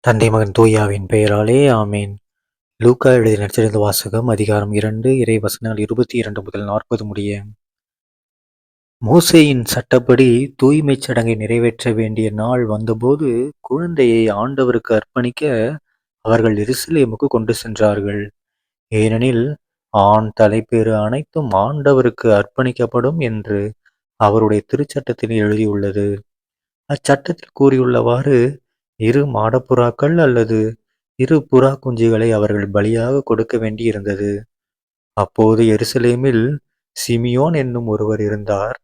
தந்தை மகன் தூயாவின் பெயராலே ஆமேன். லூக்கா எழுதிய நற்செய்தி வாசகம் அதிகாரம் 2 இறை வசனங்கள் 22 முதல் 40 முடிய. மோசேயின் சட்டப்படி தூய்மைச் சடங்கை நிறைவேற்ற வேண்டிய நாள் வந்தபோது குழந்தையை ஆண்டவருக்கு அர்ப்பணிக்க அவர்கள் எருசலேமுக்கு கொண்டு சென்றார்கள். ஏனெனில் ஆண் தலைப்பேறு அனைத்தும் ஆண்டவருக்கு அர்ப்பணிக்கப்படும் என்று அவருடைய திருச்சட்டத்தில் எழுதியுள்ளது. அச்சட்டத்தில் கூறியுள்ளவாறு இரு மாடப்புறாக்கள் அல்லது இரு புறா குஞ்சுகளை அவர்கள் பலியாக கொடுக்க வேண்டியிருந்தது. அப்போது எருசலேமில் சிமியோன் என்னும் ஒருவர் இருந்தார்.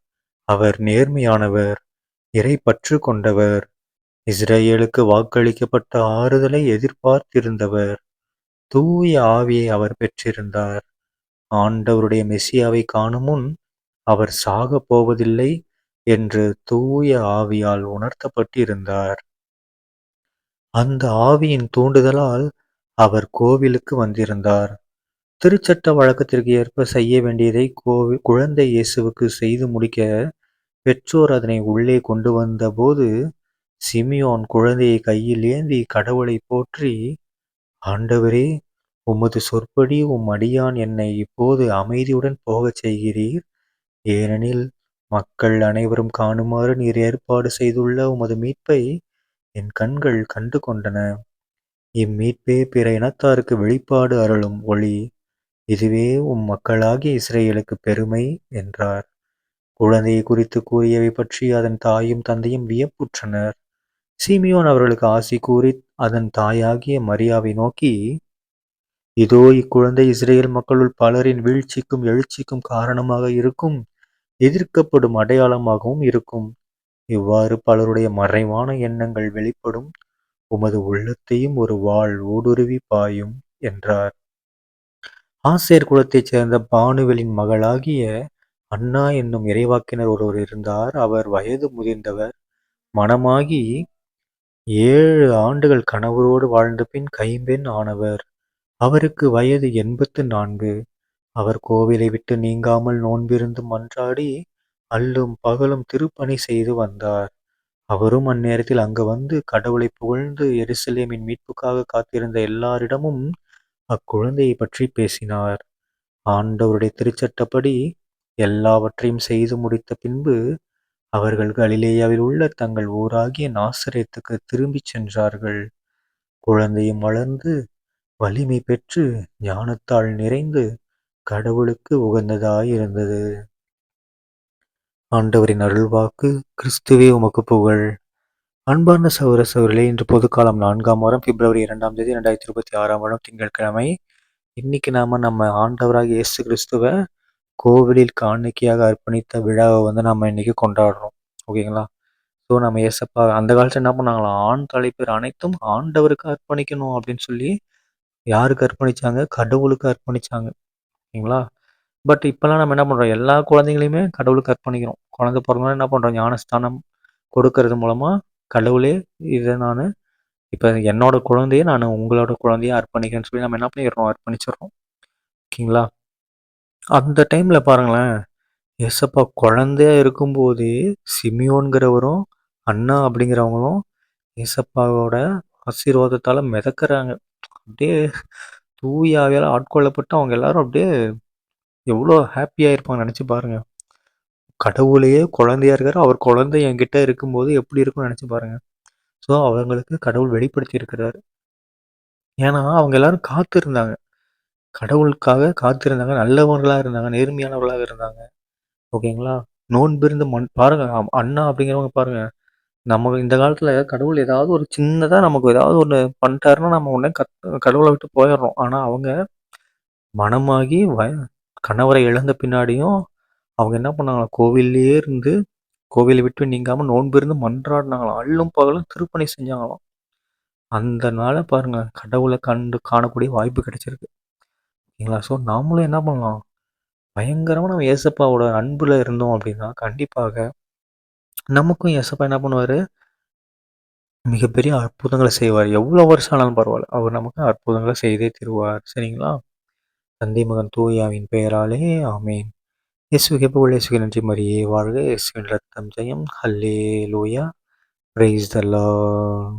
அவர் நேர்மையானவர், இறைப்பற்று கொண்டவர், இஸ்ரேலுக்கு வாக்களிக்கப்பட்ட ஆறுதலை எதிர்பார்த்திருந்தவர். தூய ஆவியை அவர் பெற்றிருந்தார். ஆண்டவருடைய மெசியாவை காணும் முன் அவர் சாகப் போவதில்லை என்று தூய ஆவியால் உணர்த்தப்பட்டிருந்தார். அந்த ஆவியின் தூண்டுதலால் அவர் கோவிலுக்கு வந்திருந்தார். திருச்சட்ட வழக்கத்திற்கு ஏற்ப செய்ய வேண்டியதை குழந்தை இயேசுவுக்கு செய்து முடிக்க பெற்றோர் அதனை உள்ளே கொண்டு வந்தபோது சிமியோன் குழந்தையை கையில் ஏந்தி கடவுளை போற்றி, ஆண்டவரே, உமது சொற்படி உம் அடியான் என்னை இப்போது அமைதியுடன் போகச் செய்கிறீர். ஏனெனில் மக்கள் அனைவரும் காணுமாறு நீர் ஏற்பாடு செய்துள்ள உமது மீட்பை என் கண்கள் கண்டு கொண்டன. இம்மீட்பே பிற இனத்தாருக்கு வெளிப்பாடு அருளும் ஒளி. இதுவே உம் மக்களாகிய இஸ்ரேலுக்கு பெருமை என்றார். குழந்தையை குறித்து கூறியவை பற்றி அதன் தாயும் தந்தையும் வியப்புற்றனர். சீமியோன் அவர்களுக்கு ஆசி கூறி அதன் தாயாகிய மரியாவை நோக்கி, இதோ இக்குழந்தை இஸ்ரேல் மக்களுள் பலரின் வீழ்ச்சிக்கும் எழுச்சிக்கும் காரணமாக இருக்கும், எதிர்க்கப்படும் அடையாளமாகவும் இருக்கும். இவ்வாறு பலருடைய மறைவான எண்ணங்கள் வெளிப்படும். உமது உள்ளத்தையும் ஒரு வாள் ஊடுருவி பாயும் என்றார். ஆசேர் குலத்தைச் சேர்ந்த பானுவெலின் மகளாகிய அன்னா என்னும் இறைவாக்கினர் ஒருவர் இருந்தார். அவர் வயது முதிர்ந்தவர். மணமாகி 7 ஆண்டுகள் கணவரோடு வாழ்ந்த பின் கைம்பெண் ஆனவர். அவருக்கு வயது 84. அவர் கோவிலை விட்டு நீங்காமல் நோன்பிருந்து மன்றாடி அல்லும் பகலும் திருப்பணி செய்து வந்தார். அவரும் அந்நேரத்தில் அங்கு வந்து கடவுளை புகழ்ந்து எருசலேமின் மீட்புக்காக காத்திருந்த எல்லாரிடமும் அக்குழந்தையை பற்றி பேசினார். ஆண்டவருடைய திருச்சட்டப்படி எல்லாவற்றையும் செய்து முடித்த பின்பு அவர்கள் கலிலேயாவில் உள்ள தங்கள் ஊராகிய நாசரேத்துக்கு திரும்பிச் சென்றார்கள். குழந்தையும் வளர்ந்து வலிமை பெற்று ஞானத்தால் நிறைந்து கடவுளுக்கு உகந்ததாயிருந்தது. ஆண்டவரின் அருள்வாக்கு. கிறிஸ்துவே உமக்கு புகழ். அன்பார்ந்த சகோதர சகோதரிகளே, இன்று பொதுக்காலம் 4ஆம் வாரம் பிப்ரவரி 2ஆம் தேதி 2026ஆம் வருடம் திங்கட்கிழமை. இன்னைக்கு நம்ம ஆண்டவராக இயேசு கிறிஸ்துவ கோவிலில் காணிக்கையாக அர்ப்பணித்த விழாவை நம்ம இன்னைக்கு கொண்டாடுறோம். ஓகேங்களா? ஸோ நம்ம ஏசப்பா அந்த காலத்தில் என்ன பண்ணாங்களாம், ஆண் தலைப்பேர் அனைத்தும் ஆண்டவருக்கு அர்ப்பணிக்கணும் அப்படின்னு சொல்லி யாருக்கு அர்ப்பணிச்சாங்க? கடவுளுக்கு அர்ப்பணிச்சாங்க. ஓகேங்களா? பட் இப்போல்லாம் நம்ம என்ன பண்ணுறோம், எல்லா குழந்தைங்களையுமே கடவுளுக்கு அர்ப்பணிக்கிறோம். குழந்தை பிறந்தோன்னே என்ன பண்ணுறோம், ஞானஸ்தானம் கொடுக்கறது மூலமாக கடவுளே இதை நான் இப்போ என்னோட குழந்தைய நான் உங்களோட குழந்தைய அர்ப்பணிக்கிறேன்னு சொல்லி நம்ம என்ன பண்ணிடுறோம், அர்ப்பணிச்சிடுறோம். ஓகேங்களா? அந்த டைமில் பாருங்களேன், ஏசப்பா குழந்தையா இருக்கும்போதே சிமியோன்கிறவரும் அண்ணா அப்படிங்கிறவங்களும் ஏசப்பாவோட ஆசீர்வாதத்தால் மிதக்கிறாங்க. அப்படியே தூயாவியால் ஆட்கொள்ளப்பட்டு அவங்க எல்லாரும் அப்படியே எவ்வளோ ஹாப்பியாக இருப்பாங்க நினச்சி பாருங்க. கடவுளையே குழந்தையா இருக்காரு, அவர் குழந்தை என்கிட்ட இருக்கும்போது எப்படி இருக்கும்னு நினச்சி பாருங்க. ஸோ அவங்களுக்கு கடவுள் வெளிப்படுத்தி இருக்கிறாரு. ஏன்னா அவங்க எல்லாரும் காத்திருந்தாங்க, கடவுளுக்காக காத்திருந்தாங்க, நல்லவர்களாக இருந்தாங்க, நேர்மையானவர்களாக இருந்தாங்க. ஓகேங்களா? நோன்பிருந்து பாருங்க, அண்ணா அப்படிங்கிறவங்க பாருங்க, நம்ம இந்த காலத்துல கடவுள் ஏதாவது ஒரு சின்னதா நமக்கு ஏதாவது ஒன்று பண்ணிட்டாருன்னா நம்ம உடனே கடவுளை விட்டு போயிடுறோம். ஆனா அவங்க மனமாகி கணவரை இழந்த பின்னாடியும் அவங்க என்ன பண்ணாங்களாம், கோவில்லையே இருந்து கோவிலை விட்டு நீங்காம நோன்பிருந்து மன்றாடினாங்களாம், அல்லும் பகலும் திருப்பணி செஞ்சாங்களாம். அந்த நாளை பாருங்க, கடவுளை காணக்கூடிய வாய்ப்பு கிடைச்சிருக்கு. ஓகேங்களா? ஸோ நாமளும் என்ன பண்ணலாம், பயங்கரமா நம்ம ஏசப்பாவோட அன்புல இருந்தோம் அப்படின்னா கண்டிப்பாக நமக்கும் ஏசப்பா என்ன பண்ணுவாரு, மிகப்பெரிய அற்புதங்களை செய்வார். எவ்வளோ வருஷம் ஆனாலும் பரவாயில்ல, அவர் நமக்கு அற்புதங்களை செய்தே தருவார். சரிங்களா? தந்தை மகன் தூயாவின் பெயராலே ஆமேன். இயேசுவுக்கு புகழ், இயேசுவுக்கு நன்றி, மரியே வாழ்க, இயேசுவின் ரத்தம் ஜெயம். ஹல்லேலூயா. Praise the Lord.